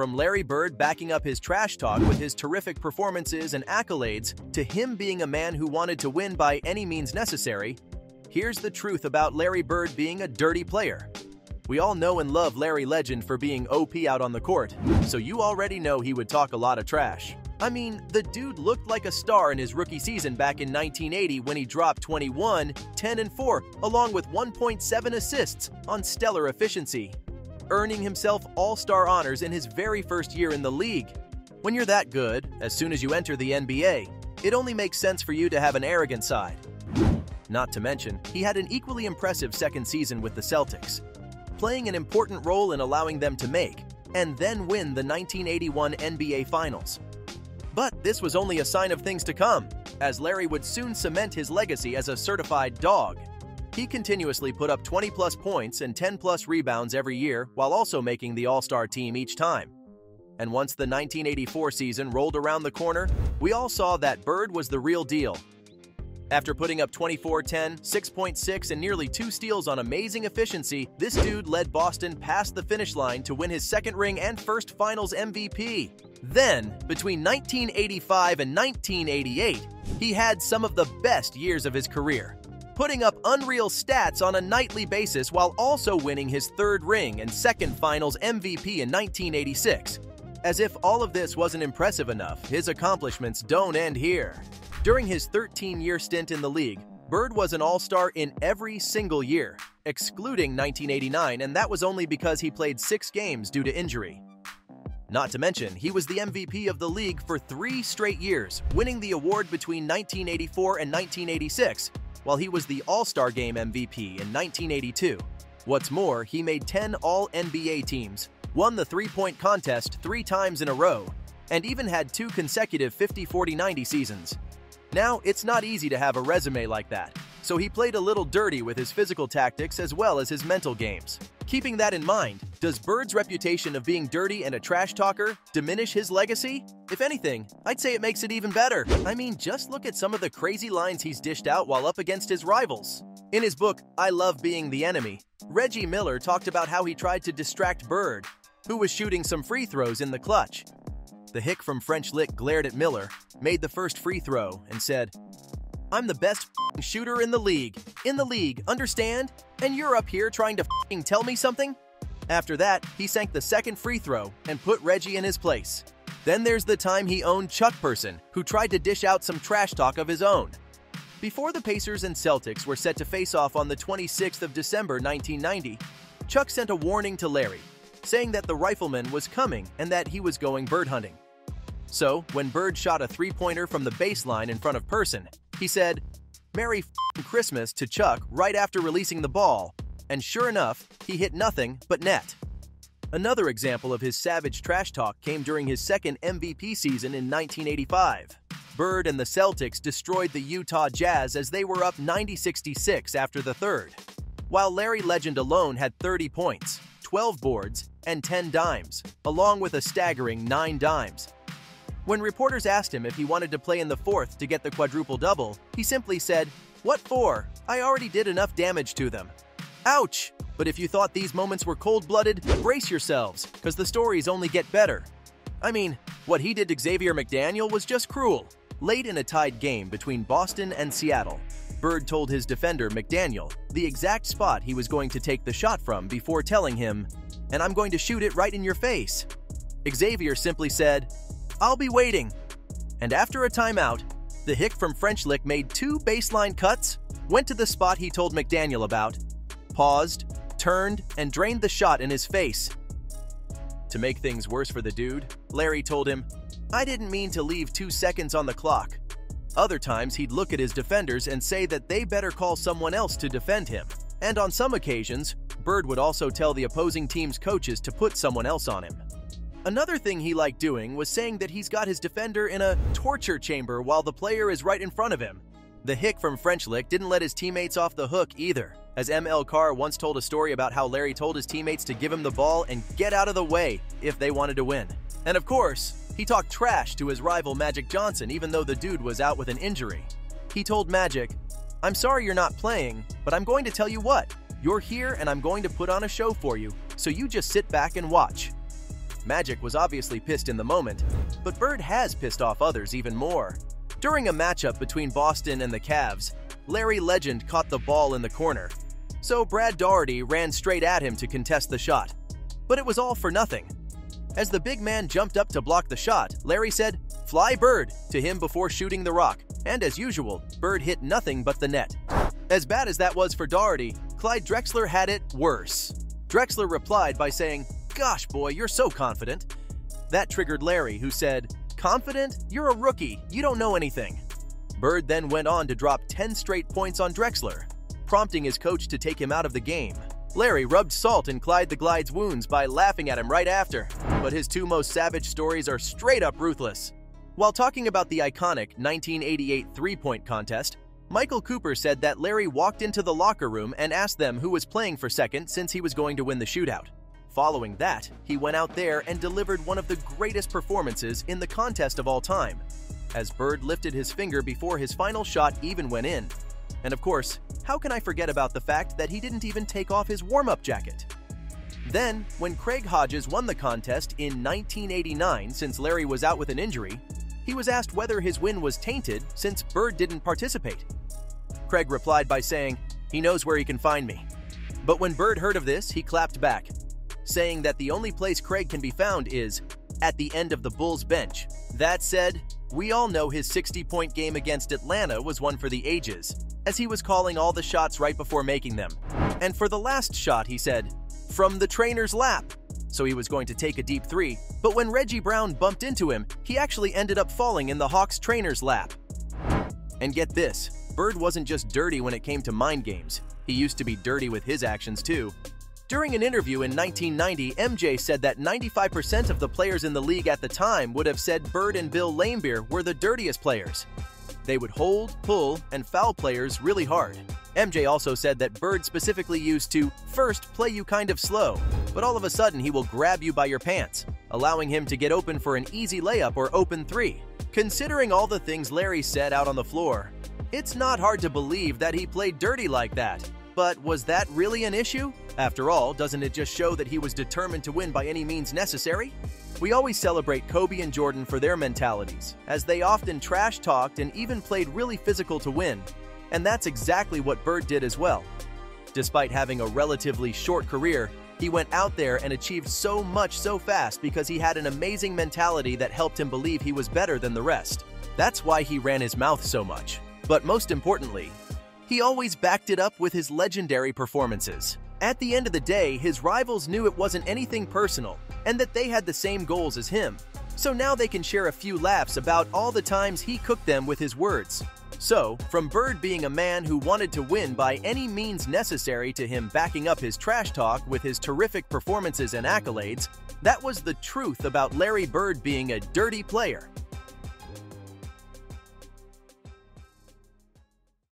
From Larry Bird backing up his trash talk with his terrific performances and accolades, to him being a man who wanted to win by any means necessary, here's the truth about Larry Bird being a dirty player. We all know and love Larry Legend for being OP out on the court, so you already know he would talk a lot of trash. I mean, the dude looked like a star in his rookie season back in 1980 when he dropped 21, 10, and 4, along with 1.7 assists on stellar efficiency, earning himself all-star honors in his very first year in the league. When you're that good, as soon as you enter the NBA, it only makes sense for you to have an arrogant side. Not to mention, he had an equally impressive second season with the Celtics, playing an important role in allowing them to make and then win the 1981 NBA Finals. But this was only a sign of things to come, as Larry would soon cement his legacy as a certified dog. He continuously put up 20-plus points and 10-plus rebounds every year while also making the All-Star team each time. And once the 1984 season rolled around the corner, we all saw that Bird was the real deal. After putting up 24, 10, 6.6, and nearly 2 steals on amazing efficiency, this dude led Boston past the finish line to win his second ring and first Finals MVP. Then, between 1985 and 1988, he had some of the best years of his career, putting up unreal stats on a nightly basis while also winning his third ring and second Finals MVP in 1986. As if all of this wasn't impressive enough, his accomplishments don't end here. During his 13-year stint in the league, Bird was an All-Star in every single year, excluding 1989, and that was only because he played 6 games due to injury. Not to mention, he was the MVP of the league for 3 straight years, winning the award between 1984 and 1986, while he was the All-Star Game MVP in 1982. What's more, he made 10 All-NBA teams, won the three-point contest 3 times in a row, and even had 2 consecutive 50-40-90 seasons. Now, it's not easy to have a resume like that, so he played a little dirty with his physical tactics as well as his mental games. Keeping that in mind, does Bird's reputation of being dirty and a trash talker diminish his legacy? If anything, I'd say it makes it even better. I mean, just look at some of the crazy lines he's dished out while up against his rivals. In his book, I Love Being the Enemy, Reggie Miller talked about how he tried to distract Bird, who was shooting some free throws in the clutch. The hick from French Lick glared at Miller, made the first free throw, and said, "I'm the best shooter in the league, understand? And you're up here trying to tell me something?" After that, he sank the second free throw and put Reggie in his place. Then there's the time he owned Chuck Person, who tried to dish out some trash talk of his own. Before the Pacers and Celtics were set to face off on the 26th of December 1990, Chuck sent a warning to Larry, saying that the rifleman was coming and that he was going bird hunting. So, when Bird shot a three-pointer from the baseline in front of Person, he said, "Merry Christmas" to Chuck right after releasing the ball, and sure enough, he hit nothing but net. Another example of his savage trash talk came during his second MVP season in 1985. Bird and the Celtics destroyed the Utah Jazz as they were up 90-66 after the third, while Larry Legend alone had 30 points, 12 boards, and 10 dimes, along with a staggering 9 dimes. When reporters asked him if he wanted to play in the fourth to get the quadruple-double, he simply said, "What for? I already did enough damage to them." Ouch! But if you thought these moments were cold-blooded, brace yourselves, because the stories only get better. I mean, what he did to Xavier McDaniel was just cruel. Late in a tied game between Boston and Seattle, Bird told his defender, McDaniel, the exact spot he was going to take the shot from before telling him, "And I'm going to shoot it right in your face." Xavier simply said, "I'll be waiting." And after a timeout, the hick from French Lick made 2 baseline cuts, went to the spot he told McDaniel about, paused, turned, and drained the shot in his face. To make things worse for the dude, Larry told him, "I didn't mean to leave 2 seconds on the clock." Other times, he'd look at his defenders and say that they better call someone else to defend him. And on some occasions, Bird would also tell the opposing team's coaches to put someone else on him. Another thing he liked doing was saying that he's got his defender in a torture chamber while the player is right in front of him. The hick from French Lick didn't let his teammates off the hook either, as M.L. Carr once told a story about how Larry told his teammates to give him the ball and get out of the way if they wanted to win. And of course, he talked trash to his rival Magic Johnson even though the dude was out with an injury. He told Magic, "I'm sorry you're not playing, but I'm going to tell you what, you're here and I'm going to put on a show for you, so you just sit back and watch." Magic was obviously pissed in the moment, but Bird has pissed off others even more. During a matchup between Boston and the Cavs, Larry Legend caught the ball in the corner, so Brad Daugherty ran straight at him to contest the shot. But it was all for nothing. As the big man jumped up to block the shot, Larry said, "Fly Bird," to him before shooting the rock, and as usual, Bird hit nothing but the net. As bad as that was for Daugherty, Clyde Drexler had it worse. Drexler replied by saying, "Gosh boy, you're so confident." That triggered Larry, who said, "Confident? You're a rookie, you don't know anything." Bird then went on to drop 10 straight points on Drexler, prompting his coach to take him out of the game. Larry rubbed salt in Clyde the Glide's wounds by laughing at him right after, but his two most savage stories are straight up ruthless. While talking about the iconic 1988 three-point contest, Michael Cooper said that Larry walked into the locker room and asked them who was playing for second since he was going to win the shootout. Following that, he went out there and delivered one of the greatest performances in the contest of all time, as Bird lifted his finger before his final shot even went in. And of course, how can I forget about the fact that he didn't even take off his warm-up jacket? Then, when Craig Hodges won the contest in 1989 since Larry was out with an injury, he was asked whether his win was tainted since Bird didn't participate. Craig replied by saying, "He knows where he can find me." But when Bird heard of this, he clapped back, saying that the only place Craig can be found is at the end of the Bulls bench. That said, we all know his 60-point game against Atlanta was one for the ages, as he was calling all the shots right before making them. And for the last shot, he said, "From the trainer's lap." So he was going to take a deep three, but when Reggie Brown bumped into him, he actually ended up falling in the Hawks trainer's lap. And get this, Bird wasn't just dirty when it came to mind games. He used to be dirty with his actions too. During an interview in 1990, MJ said that 95% of the players in the league at the time would have said Bird and Bill Laimbeer were the dirtiest players. They would hold, pull, and foul players really hard. MJ also said that Bird specifically used to first play you kind of slow, but all of a sudden he will grab you by your pants, allowing him to get open for an easy layup or open three. Considering all the things Larry said out on the floor, it's not hard to believe that he played dirty like that. But was that really an issue? After all, doesn't it just show that he was determined to win by any means necessary? We always celebrate Kobe and Jordan for their mentalities, as they often trash-talked and even played really physical to win. And that's exactly what Bird did as well. Despite having a relatively short career, he went out there and achieved so much so fast because he had an amazing mentality that helped him believe he was better than the rest. That's why he ran his mouth so much. But most importantly, he always backed it up with his legendary performances. At the end of the day, his rivals knew it wasn't anything personal and that they had the same goals as him. So now they can share a few laughs about all the times he cooked them with his words. So, from Bird being a man who wanted to win by any means necessary to him backing up his trash talk with his terrific performances and accolades, that was the truth about Larry Bird being a dirty player.